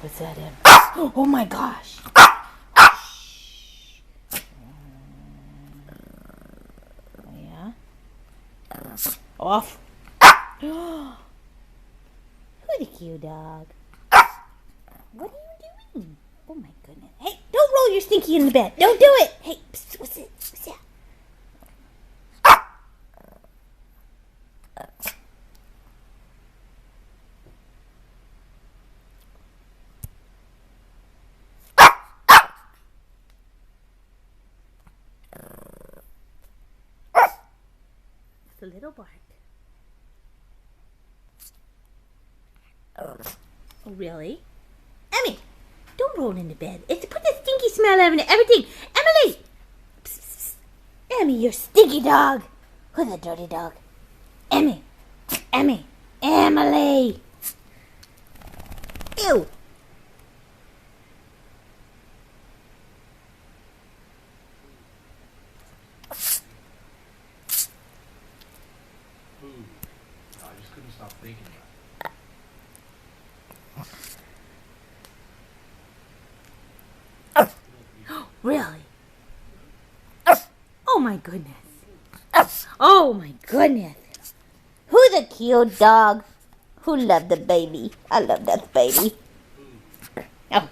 What's that in? Oh my gosh. Yeah. Off. Who the cute dog? What are you doing? Oh my goodness. Hey, don't roll your stinky in the bed. Don't do it. Hey, psst, what's it? What's that? It's a little bark. Oh, really? Emmy, don't roll in the bed. It's put the stinky smell out of everything. Emily! Psst, psst, psst. Emmy, you stinky dog. Who's the dirty dog? Emmy. Emmy. Emily. Ew. I just couldn't stop thinking about it. Really? Oh my goodness. Oh my goodness. Who's the cute dog? Who loved the baby? I love that baby. Oh.